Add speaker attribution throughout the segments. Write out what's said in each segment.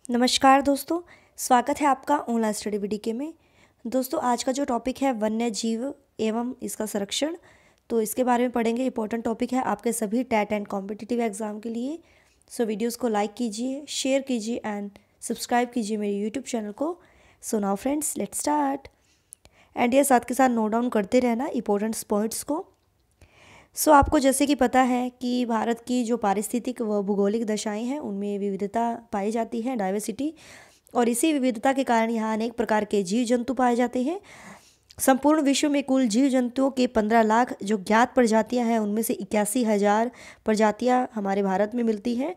Speaker 1: नमस्कार दोस्तों, स्वागत है आपका ऑनलाइन स्टडी वीडियो में। दोस्तों, आज का जो टॉपिक है वन्य जीव एवं इसका संरक्षण, तो इसके बारे में पढ़ेंगे। इंपॉर्टेंट टॉपिक है आपके सभी टैट एंड कॉम्पिटिटिव एग्जाम के लिए। सो वीडियोस को लाइक कीजिए, शेयर कीजिए एंड सब्सक्राइब कीजिए मेरे यूट्यूब चैनल को। So now friends, let's start. And ये साथ के साथ नोट डाउन करते रहना इंपॉर्टेंट पॉइंट्स को। आपको जैसे कि पता है कि भारत की जो पारिस्थितिक व भूगोलिक दशाएं हैं उनमें विविधता पाई जाती है, डाइवर्सिटी, और इसी विविधता के कारण यहाँ अनेक प्रकार के जीव जंतु पाए जाते हैं। संपूर्ण विश्व में कुल जीव जंतुओं के 15 लाख जो ज्ञात प्रजातियां हैं उनमें से 81,000 प्रजातियां हमारे भारत में मिलती हैं।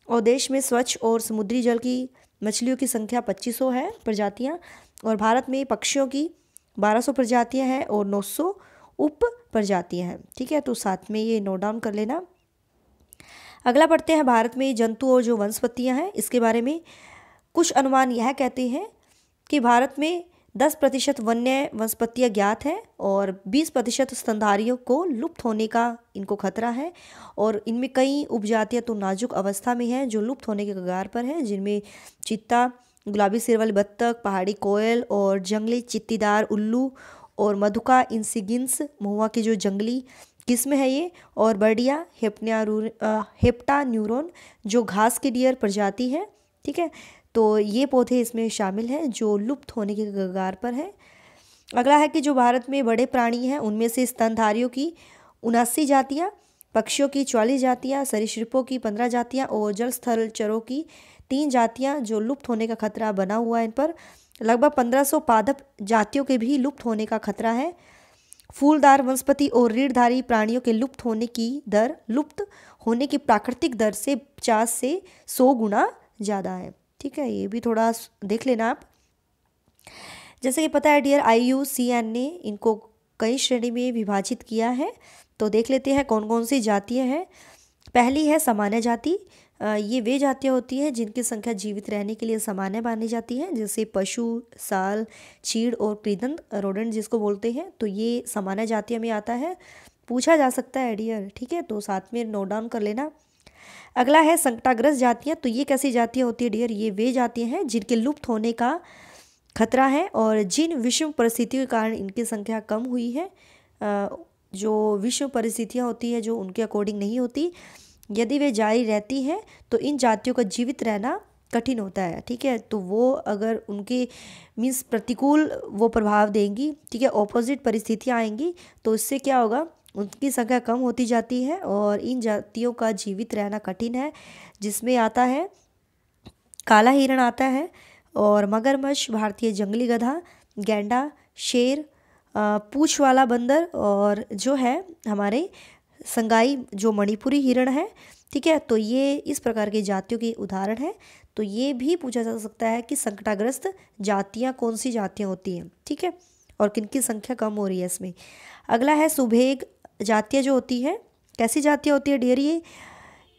Speaker 1: और देश में स्वच्छ और समुद्री जल की मछलियों की संख्या 2500 है प्रजातियां। और भारत में पक्षियों की 1200 प्रजातियां हैं और 900 उप प्रजातियां हैं। ठीक है, तो साथ में ये नोट डाउन कर लेना। अगला पढ़ते हैं भारत में जंतु और जो वनस्पतियां हैं इसके बारे में। कुछ अनुमान यह कहते हैं कि भारत में 10% वन्य वनस्पतियां ज्ञात हैं और 20% स्तनधारियों को लुप्त होने का इनको खतरा है। और इनमें कई उपजातियां तो नाजुक अवस्था में हैं जो लुप्त होने के कगार पर हैं, जिनमें चित्ता, गुलाबी सिर वाली बत्तख, पहाड़ी कोयल और जंगली चित्तीदार उल्लू और मधुका इंसिगिन्स महुआ की जो जंगली किस्म है ये, और बर्डिया हेप्टान्यूरोन जो घास के डियर प्रजाति है। ठीक है, तो ये पौधे इसमें शामिल हैं जो लुप्त होने के कगार पर हैं। अगला है कि जो भारत में बड़े प्राणी हैं उनमें से स्तनधारियों की 79 जातियाँ, पक्षियों की 44 जातियाँ, सरीसृपों की 15 जातियाँ और जल स्थल चरों की 3 जातियाँ जो लुप्त होने का खतरा बना हुआ है। इन पर लगभग 1500 पादप जातियों के भी लुप्त होने का खतरा है। फूलदार वनस्पति और रीढ़धारी प्राणियों के लुप्त होने की प्राकृतिक दर से 50 से 100 गुना ज़्यादा है। ठीक है, ये भी थोड़ा देख लेना आप। जैसे कि पता है डियर, IUCN ने इनको कई श्रेणी में विभाजित किया है। तो देख लेते हैं कौन कौन सी जातियाँ हैं। पहली है सामान्य जाति। ये वे जातियाँ होती हैं जिनकी संख्या जीवित रहने के लिए सामान्य मानी जाती है, जैसे पशु, साल, चीड़ और कृदंत रोडेंट जिसको बोलते हैं। तो ये सामान्य जातियों में आता है, पूछा जा सकता है डियर। ठीक है, तो साथ में नोट डाउन कर लेना। अगला है संकटाग्रस्त जातियाँ। तो ये कैसी जातियाँ होती है डियर? ये वे जातियाँ हैं जिनके लुप्त होने का खतरा है और जिन विषम परिस्थितियों के कारण इनकी संख्या कम हुई है। जो विषम परिस्थितियाँ होती है जो उनके अकॉर्डिंग नहीं होती, यदि वे जारी रहती हैं तो इन जातियों का जीवित रहना कठिन होता है। ठीक है, तो वो अगर उनके मीन्स प्रतिकूल वो प्रभाव देंगी, ठीक है, ऑपोजिट परिस्थितियाँ आएंगी, तो इससे क्या होगा, उनकी संख्या कम होती जाती है और इन जातियों का जीवित रहना कठिन है। जिसमें आता है काला हिरण आता है और मगरमच्छ, भारतीय जंगली गधा, गैंडा, शेर, पूंछ वाला बंदर और जो है हमारे संगाई जो मणिपुरी हिरण है। ठीक है, तो ये इस प्रकार की जातियों के उदाहरण है। तो ये भी पूछा जा सकता है कि संकटाग्रस्त जातियाँ कौन सी जातियाँ होती हैं। ठीक है, और किनकी संख्या कम हो रही है इसमें। अगला है सुभेग जातियाँ जो होती है। कैसी जातियाँ होती है डियर?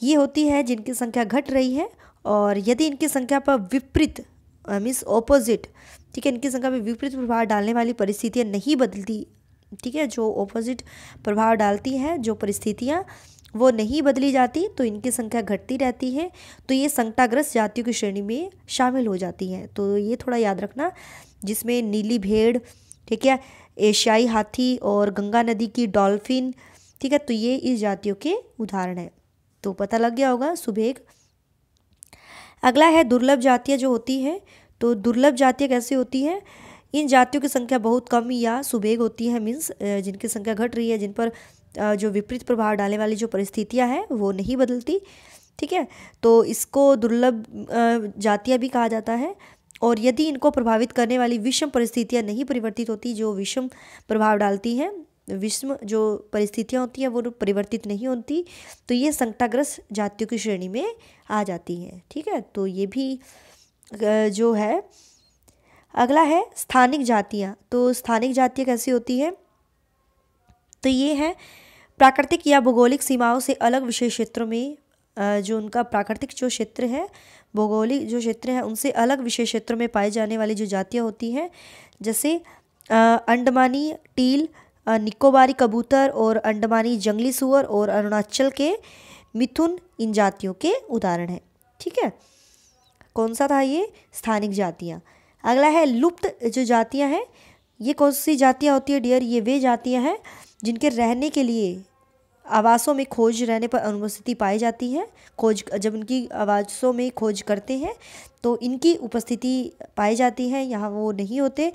Speaker 1: ये होती है जिनकी संख्या घट रही है और यदि इनकी संख्या पर विपरीत मीन्स ऑपोजिट, ठीक है, इनकी संख्या पर विपरीत प्रभाव डालने वाली परिस्थितियाँ नहीं बदलती, ठीक है, जो ऑपोजिट प्रभाव डालती हैं जो परिस्थितियाँ वो नहीं बदली जाती, तो इनकी संख्या घटती रहती है। तो ये संकटाग्रस्त जातियों की श्रेणी में शामिल हो जाती हैं। तो ये थोड़ा याद रखना, जिसमें नीली भेड़, ठीक है, एशियाई हाथी और गंगा नदी की डॉल्फिन। ठीक है, तो ये इस जातियों के उदाहरण हैं। तो पता लग गया होगा सुभेग। अगला है दुर्लभ जातियाँ जो होती हैं। तो दुर्लभ जातियाँ कैसी होती हैं? इन जातियों की संख्या बहुत कम या सुभेग होती है, मीन्स जिनकी संख्या घट रही है, जिन पर जो विपरीत प्रभाव डालने वाली जो परिस्थितियां हैं वो नहीं बदलती। ठीक है, तो इसको दुर्लभ जातियां भी कहा जाता है। और यदि इनको प्रभावित करने वाली विषम परिस्थितियां नहीं परिवर्तित होती, जो विषम प्रभाव डालती हैं, विषम जो परिस्थितियां होती हैं वो परिवर्तित नहीं होती, तो ये संकटाग्रस्त जातियों की श्रेणी में आ जाती हैं। ठीक है, तो ये भी जो है। अगला है स्थानिक जातियाँ। तो स्थानिक जातियाँ कैसी होती है? तो ये है प्राकृतिक या भौगोलिक सीमाओं से अलग विशेष क्षेत्रों में जो उनका प्राकृतिक जो क्षेत्र है, भौगोलिक जो क्षेत्र है, उनसे अलग विशेष क्षेत्रों में पाई जाने वाली जो जातियाँ होती हैं, जैसे अंडमानी टील, निकोबारी कबूतर और अंडमानी जंगली सुअर और अरुणाचल के मिथुन इन जातियों के उदाहरण हैं। ठीक है, कौन सा था ये? स्थानिक जातियाँ। अगला है लुप्त जो जातियाँ हैं, ये कौन सी जातियाँ होती है डियर? ये वे जातियाँ हैं जिनके रहने के लिए आवासों में खोज रहने पर अनुपस्थिति पाई जाती है। खोज जब इनकी आवासों में खोज करते हैं तो इनकी उपस्थिति पाई जाती है, यहाँ वो नहीं होते।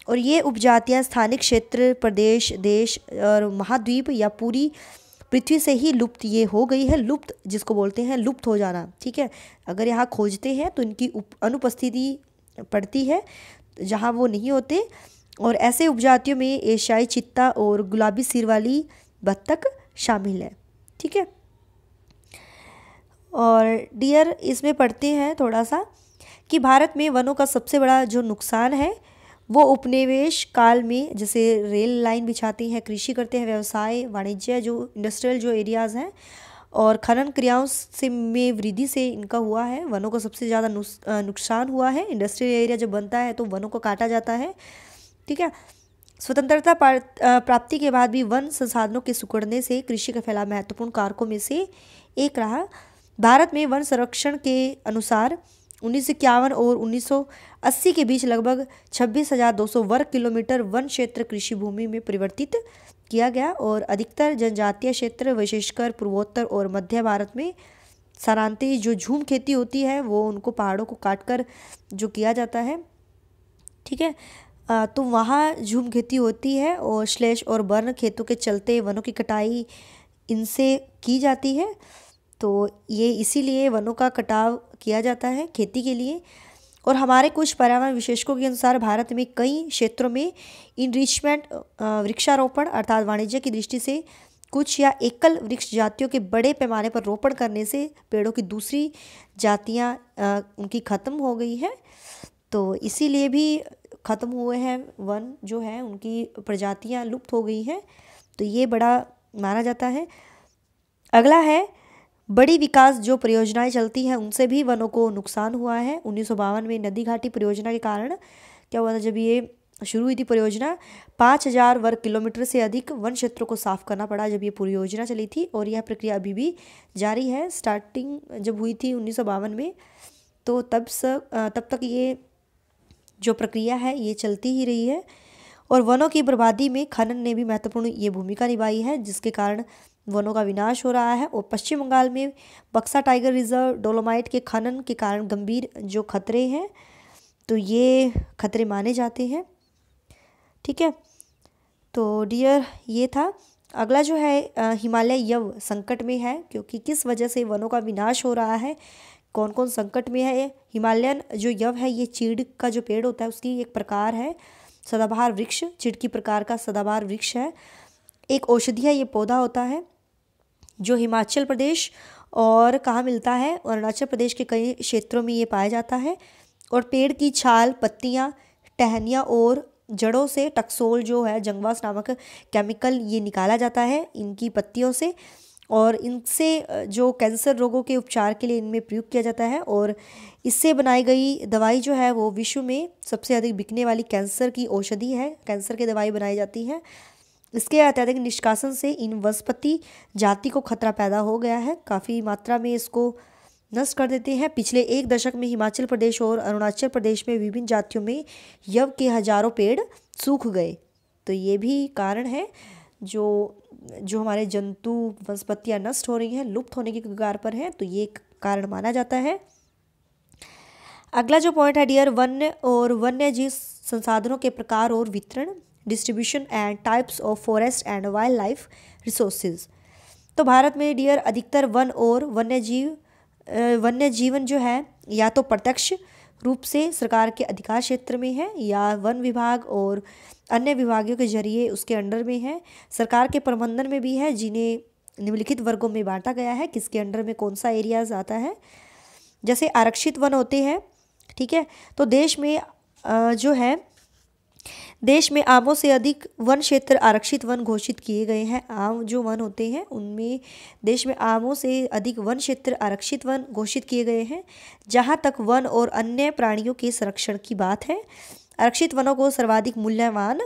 Speaker 1: और ये उपजातियाँ स्थानिक क्षेत्र, प्रदेश, देश और महाद्वीप या पूरी पृथ्वी से ही लुप्त ये हो गई है। लुप्त जिसको बोलते हैं लुप्त हो जाना, ठीक है। अगर यहाँ खोजते हैं तो इनकी अनुपस्थिति पड़ती है जहाँ वो नहीं होते। और ऐसे उपजातियों में एशियाई चित्ता और गुलाबी सिर वाली बत्तख शामिल है, ठीक है। और डियर इसमें पढ़ते हैं थोड़ा सा कि भारत में वनों का सबसे बड़ा जो नुकसान है वो उपनिवेश काल में, जैसे रेल लाइन बिछाते हैं, कृषि करते हैं, व्यवसाय, वाणिज्य, जो इंडस्ट्रियल जो एरियाज़ हैं, और खनन क्रियाओं से में वृद्धि से इनका हुआ है। वनों को सबसे ज़्यादा नुकसान हुआ है। इंडस्ट्रियल एरिया जब बनता है तो वनों को काटा जाता है, ठीक है। स्वतंत्रता प्राप्ति के बाद भी वन संसाधनों के सिकुड़ने से कृषि का फैलाव महत्वपूर्ण कारकों में से एक रहा। भारत में वन संरक्षण के अनुसार 1951 और 1980 के बीच लगभग 26,200 वर्ग किलोमीटर वन क्षेत्र कृषि भूमि में परिवर्तित किया गया। और अधिकतर जनजातीय क्षेत्र, विशेषकर पूर्वोत्तर और मध्य भारत में स्थानांतरित जो झूम खेती होती है वो उनको पहाड़ों को काटकर जो किया जाता है, ठीक है। तो वहाँ झूम खेती होती है और स्लैश और बर्न खेतों के चलते वनों की कटाई इनसे की जाती है। तो ये इसीलिए वनों का कटाव किया जाता है खेती के लिए। और हमारे कुछ पर्यावरण विशेषज्ञों के अनुसार भारत में कई क्षेत्रों में इनरिचमेंट, वृक्षारोपण अर्थात वाणिज्य की दृष्टि से कुछ या एकल वृक्ष जातियों के बड़े पैमाने पर रोपण करने से पेड़ों की दूसरी जातियाँ उनकी ख़त्म हो गई है। तो इसीलिए भी ख़त्म हुए हैं वन जो है, उनकी प्रजातियां लुप्त हो गई हैं। तो ये बड़ा माना जाता है। अगला है बड़ी विकास जो परियोजनाएं चलती हैं उनसे भी वनों को नुकसान हुआ है। 1952 में नदी घाटी परियोजना के कारण क्या हुआ था, जब ये शुरू हुई थी परियोजना, 5,000 वर्ग किलोमीटर से अधिक वन क्षेत्रों को साफ करना पड़ा जब ये परियोजना चली थी। और यह प्रक्रिया अभी भी जारी है। स्टार्टिंग जब हुई थी 1952 में, तो तब तक ये जो प्रक्रिया है ये चलती ही रही है। और वनों की बर्बादी में खनन ने भी महत्वपूर्ण ये भूमिका निभाई है, जिसके कारण वनों का विनाश हो रहा है। और पश्चिम बंगाल में बक्सा टाइगर रिजर्व डोलोमाइट के खनन के कारण गंभीर जो खतरे हैं, तो ये खतरे माने जाते हैं, ठीक है। तो डियर ये था। अगला जो है हिमालय यव संकट में है, क्योंकि किस वजह से वनों का विनाश हो रहा है, कौन कौन संकट में है। हिमालयन जो यव है ये चीड़ का जो पेड़ होता है उसकी एक प्रकार है, सदाबहार वृक्ष, चिड़ की प्रकार का सदाबहार वृक्ष है। एक औषधीय ये पौधा होता है जो हिमाचल प्रदेश और कहाँ मिलता है, अरुणाचल प्रदेश के कई क्षेत्रों में ये पाया जाता है। और पेड़ की छाल, पत्तियाँ, टहनियाँ और जड़ों से टक्सोल जो है, जंगवास नामक केमिकल ये निकाला जाता है इनकी पत्तियों से। और इनसे जो कैंसर रोगों के उपचार के लिए इनमें प्रयोग किया जाता है। और इससे बनाई गई दवाई जो है वो विश्व में सबसे अधिक बिकने वाली कैंसर की औषधि है। कैंसर की दवाई बनाई जाती है। इसके अत्यधिक निष्कासन से इन वनस्पति जाति को खतरा पैदा हो गया है, काफ़ी मात्रा में इसको नष्ट कर देते हैं। पिछले एक दशक में हिमाचल प्रदेश और अरुणाचल प्रदेश में विभिन्न जातियों में यव के हजारों पेड़ सूख गए। तो ये भी कारण है जो हमारे जंतु वनस्पतियाँ नष्ट हो रही हैं, लुप्त होने की कगार पर हैं, तो ये कारण माना जाता है। अगला जो पॉइंट है डियर, वन्य और वन्य जीव संसाधनों के प्रकार और वितरण, distribution and types of forest and wild life resources. तो भारत में डियर अधिकतर वन और वन्य जीवन जो है या तो प्रत्यक्ष रूप से सरकार के अधिकार क्षेत्र में है या वन विभाग और अन्य विभागों के जरिए उसके अंडर में है। सरकार के प्रबंधन में भी है, जिन्हें निम्नलिखित वर्गों में बांटा गया है, किसके अंडर में कौन सा एरियाज आता है। जैसे आरक्षित वन होते हैं, ठीक है। तो देश में आमों से अधिक वन क्षेत्र आरक्षित वन घोषित किए गए हैं। आम जो वन होते हैं उनमें देश में आमों से अधिक वन क्षेत्र आरक्षित वन घोषित किए गए हैं। जहां तक वन और अन्य प्राणियों के संरक्षण की बात है, आरक्षित वनों को सर्वाधिक मूल्यवान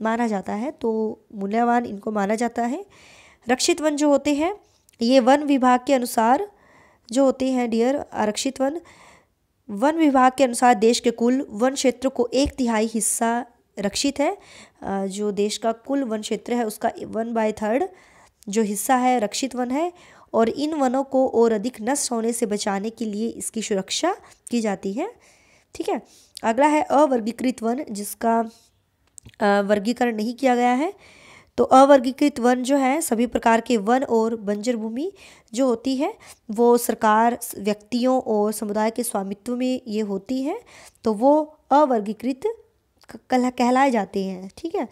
Speaker 1: माना जाता है, तो मूल्यवान इनको माना जाता है। रक्षित वन जो होते हैं ये वन विभाग के अनुसार जो होते हैं डियर, आरक्षित वन वन विभाग के अनुसार देश के कुल वन क्षेत्र को 1/3 हिस्सा रक्षित है। जो देश का कुल वन क्षेत्र है उसका 1/3 जो हिस्सा है रक्षित वन है, और इन वनों को और अधिक नष्ट होने से बचाने के लिए इसकी सुरक्षा की जाती है। ठीक है, अगला है अवर्गीकृत वन, जिसका वर्गीकरण नहीं किया गया है। तो अवर्गीकृत वन जो है सभी प्रकार के वन और बंजर भूमि जो होती है वो सरकार, व्यक्तियों और समुदाय के स्वामित्व में ये होती है, तो वो अवर्गीकृत कहलाए जाते हैं। ठीक है,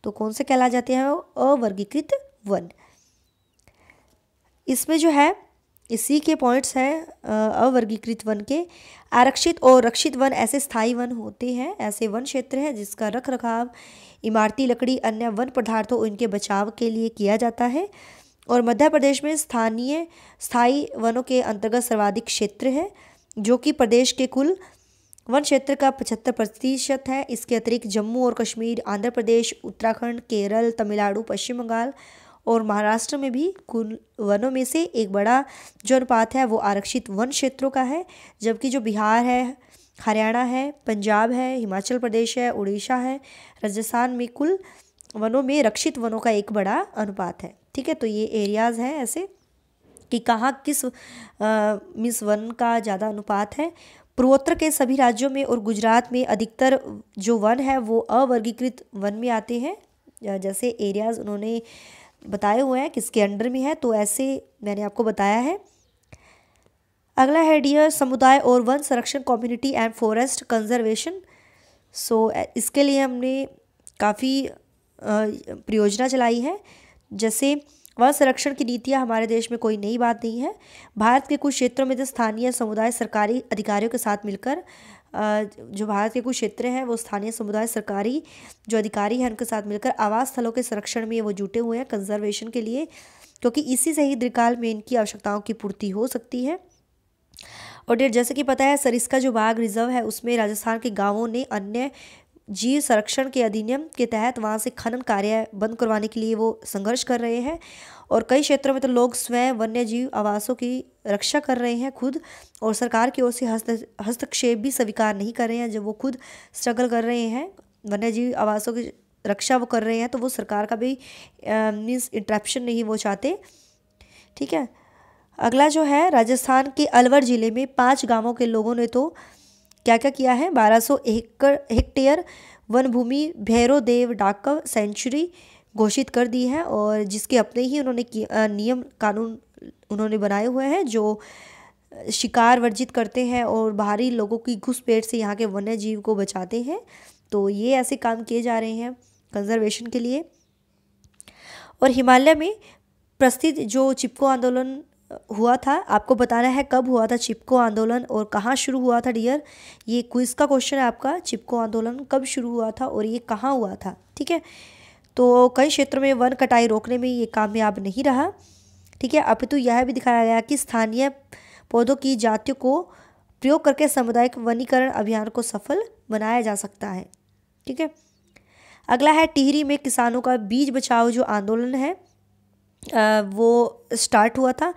Speaker 1: तो कौन से कहलाए जाते हैं? अवर्गीकृत वन। इसमें जो है इसी के पॉइंट्स हैं अवर्गीकृत वन के। आरक्षित और रक्षित वन ऐसे स्थायी वन होते हैं, ऐसे वन क्षेत्र है जिसका रख रखाव इमारती लकड़ी, अन्य वन पदार्थों इनके बचाव के लिए किया जाता है। और मध्य प्रदेश में स्थायी वनों के अंतर्गत सर्वाधिक क्षेत्र है, जो कि प्रदेश के कुल वन क्षेत्र का 75% है। इसके अतिरिक्त जम्मू और कश्मीर, आंध्र प्रदेश, उत्तराखंड, केरल, तमिलनाडु, पश्चिम बंगाल और महाराष्ट्र में भी कुल वनों में से एक बड़ा जो अनुपात है वो आरक्षित वन क्षेत्रों का है, जबकि जो बिहार है, हरियाणा है, पंजाब है, हिमाचल प्रदेश है, उड़ीसा है, राजस्थान में कुल वनों में रक्षित वनों का एक बड़ा अनुपात है। ठीक है, तो ये एरियाज़ हैं ऐसे कि कहाँ किस मिस वन का ज़्यादा अनुपात है। पूर्वोत्तर के सभी राज्यों में और गुजरात में अधिकतर जो वन है वो अवर्गीकृत वन में आते हैं, जैसे एरियाज़ उन्होंने बताए हुए हैं किसके अंडर में है, तो ऐसे मैंने आपको बताया है। अगला है डियर समुदाय और वन संरक्षण, कम्युनिटी एंड फॉरेस्ट कंजर्वेशन। सो इसके लिए हमने काफ़ी परियोजना चलाई है। जैसे वन संरक्षण की नीतियाँ हमारे देश में कोई नई बात नहीं है। भारत के कुछ क्षेत्रों में जो स्थानीय समुदाय सरकारी अधिकारियों के साथ मिलकर जो भारत के कुछ क्षेत्र हैं वो स्थानीय समुदाय सरकारी जो अधिकारी हैं उनके साथ मिलकर आवास स्थलों के संरक्षण में वो जुटे हुए हैं कंजर्वेशन के लिए, क्योंकि इसी से ही दीर्घकाल में इनकी आवश्यकताओं की पूर्ति हो सकती है। और डेढ़ जैसे कि पता है सरिस्का जो बाघ रिजर्व है उसमें राजस्थान के गाँवों ने अन्य जीव संरक्षण के अधिनियम के तहत वहाँ से खनन कार्य बंद करवाने के लिए वो संघर्ष कर रहे हैं, और कई क्षेत्रों में तो लोग स्वयं वन्य जीव आवासों की रक्षा कर रहे हैं खुद, और सरकार की ओर से हस्तक्षेप भी स्वीकार नहीं कर रहे हैं। जब वो खुद स्ट्रगल कर रहे हैं, वन्य जीव आवासों की रक्षा वो कर रहे हैं, तो वो सरकार का भी मीन्स इंटरप्शन नहीं वो चाहते। ठीक है, अगला जो है राजस्थान के अलवर ज़िले में 5 गाँवों के लोगों ने तो क्या क्या किया है, 1200 हेक्टेयर वन भूमि भैरव देव डाकव सेंचुरी घोषित कर दी है, और जिसके अपने ही उन्होंने नियम कानून उन्होंने बनाए हुए हैं जो शिकार वर्जित करते हैं और बाहरी लोगों की घुसपैठ से यहाँ के वन्य जीव को बचाते हैं। तो ये ऐसे काम किए जा रहे हैं कंजर्वेशन के लिए। और हिमालय में प्रसिद्ध जो चिपको आंदोलन हुआ था, आपको बताना है कब हुआ था चिपको आंदोलन और कहाँ शुरू हुआ था डियर। ये क्विज का क्वेश्चन है आपका, चिपको आंदोलन कब शुरू हुआ था और ये कहाँ हुआ था। ठीक है, तो कई क्षेत्रों में वन कटाई रोकने में ये कामयाब नहीं रहा। ठीक है, अपितु यह भी दिखाया गया कि स्थानीय पौधों की जातियों को प्रयोग करके सामुदायिक वनीकरण अभियान को सफल बनाया जा सकता है। ठीक है, अगला है टिहरी में किसानों का बीज बचाओ जो आंदोलन है वो स्टार्ट हुआ था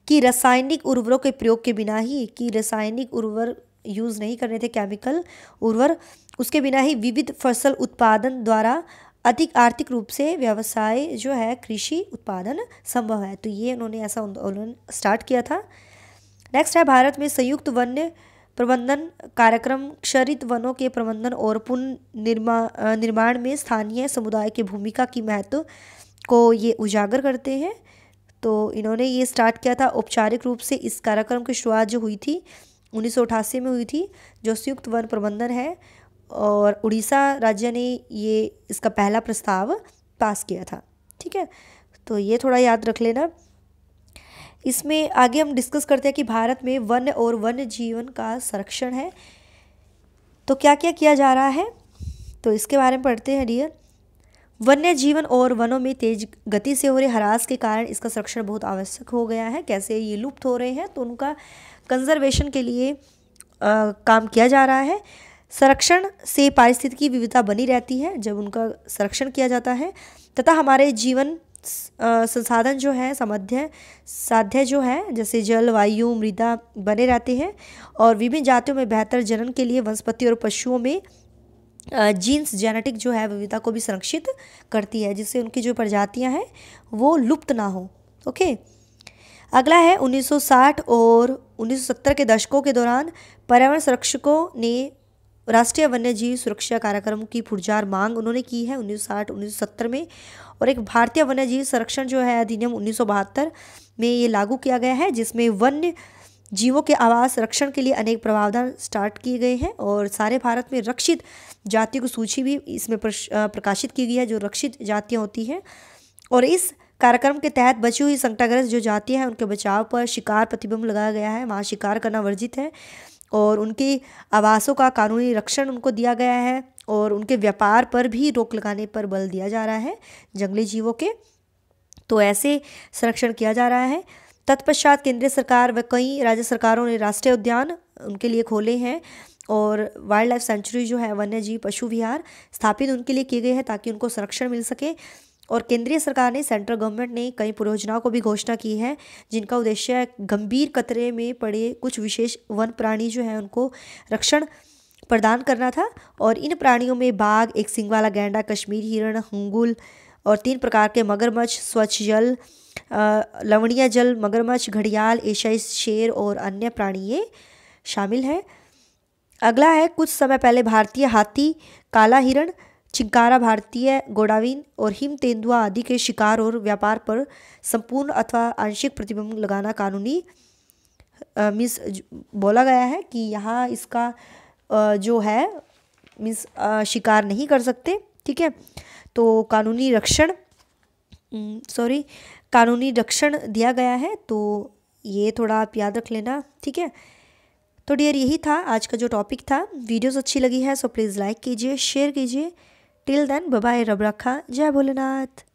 Speaker 1: कि रासायनिक उर्वरकों के प्रयोग के बिना ही, कि रासायनिक उर्वरक यूज़ नहीं करने थे, केमिकल उर्वरक, उसके बिना ही विविध फसल उत्पादन द्वारा अधिक आर्थिक रूप से व्यवसाय जो है कृषि उत्पादन संभव है। तो ये उन्होंने ऐसा आंदोलन स्टार्ट किया था। नेक्स्ट है भारत में संयुक्त वन्य प्रबंधन कार्यक्रम क्षरित वनों के प्रबंधन और पुनर्निर्माण में स्थानीय समुदाय की भूमिका की महत्व को ये उजागर करते हैं। तो इन्होंने ये स्टार्ट किया था औपचारिक रूप से। इस कार्यक्रम की शुरुआत जो हुई थी 1988 में हुई थी, जो संयुक्त वन प्रबंधन है, और उड़ीसा राज्य ने ये इसका पहला प्रस्ताव पास किया था। ठीक है, तो ये थोड़ा याद रख लेना। इसमें आगे हम डिस्कस करते हैं कि भारत में वन और वन्य जीवन का संरक्षण है तो क्या क्या किया जा रहा है, तो इसके बारे में पढ़ते हैं डियर। वन्य जीवन और वनों में तेज गति से हो रहे ह्रास के कारण इसका संरक्षण बहुत आवश्यक हो गया है। कैसे ये लुप्त हो रहे हैं तो उनका कंजर्वेशन के लिए काम किया जा रहा है। संरक्षण से पारिस्थितिकी विविधता बनी रहती है जब उनका संरक्षण किया जाता है, तथा हमारे जीवन संसाधन जो है साध्य जो है, जैसे जल, वायु, मृदा बने रहते हैं। और विभिन्न जातियों में बेहतर जनन के लिए वनस्पति और पशुओं में जीन्स जेनेटिक जो है विविधता को भी संरक्षित करती है, जिससे उनकी जो प्रजातियां हैं वो लुप्त ना हो। ओके, अगला है 1960 और 1970 के दशकों के दौरान पर्यावरण संरक्षकों ने राष्ट्रीय वन्यजीव सुरक्षा कार्यक्रम की पुरजार मांग उन्होंने की है 1960-1970 में। और एक भारतीय वन्यजीव संरक्षण जो है अधिनियम 1972 में ये लागू किया गया है, जिसमें वन्य जीवों के आवास संरक्षण के लिए अनेक प्रावधान स्टार्ट किए गए हैं। और सारे भारत में रक्षित जातियों की सूची भी इसमें प्रकाशित की गई है, जो रक्षित जातियाँ होती हैं। और इस कार्यक्रम के तहत बची हुई संकटग्रस्त जो जातियाँ हैं उनके बचाव पर शिकार प्रतिबंध लगाया गया है, वहाँ शिकार करना वर्जित है। और उनके आवासों का कानूनी रक्षण उनको दिया गया है, और उनके व्यापार पर भी रोक लगाने पर बल दिया जा रहा है जंगली जीवों के। तो ऐसे संरक्षण किया जा रहा है। तत्पश्चात केंद्रीय सरकार व कई राज्य सरकारों ने राष्ट्रीय उद्यान उनके लिए खोले हैं, और वाइल्ड लाइफ सेंचुरी जो है वन्य जीव पशु विहार स्थापित उनके लिए किए गए हैं ताकि उनको संरक्षण मिल सके। और केंद्रीय सरकार ने, सेंट्रल गवर्नमेंट ने कई परियोजनाओं को भी घोषणा की है, जिनका उद्देश्य गंभीर खतरे में पड़े कुछ विशेष वन प्राणी जो है उनको रक्षण प्रदान करना था। और इन प्राणियों में बाघ, एक सींग वाला गैंडा, कश्मीरी हिरण, हुंगुल और 3 प्रकार के मगरमच्छ, स्वच्छ जल, लवणीय जल मगरमच्छ, घड़ियाल, एशियाई शेर और अन्य प्राणी ये शामिल हैं। अगला है कुछ समय पहले भारतीय हाथी, काला हिरण, चिंकारा, भारतीय गोडाविन और हिम तेंदुआ आदि के शिकार और व्यापार पर संपूर्ण अथवा आंशिक प्रतिबंध लगाना कानूनी मीन्स बोला गया है कि यहाँ इसका जो है मीन्स शिकार नहीं कर सकते। ठीक है, तो कानूनी रक्षण दिया गया है, तो ये थोड़ा आप याद रख लेना। ठीक है, तो डियर यही था आज का जो टॉपिक था। वीडियोस अच्छी लगी है सो प्लीज़ लाइक कीजिए, शेयर कीजिए। टिल देन बाय बाय, रब रखा, जय भोलेनाथ।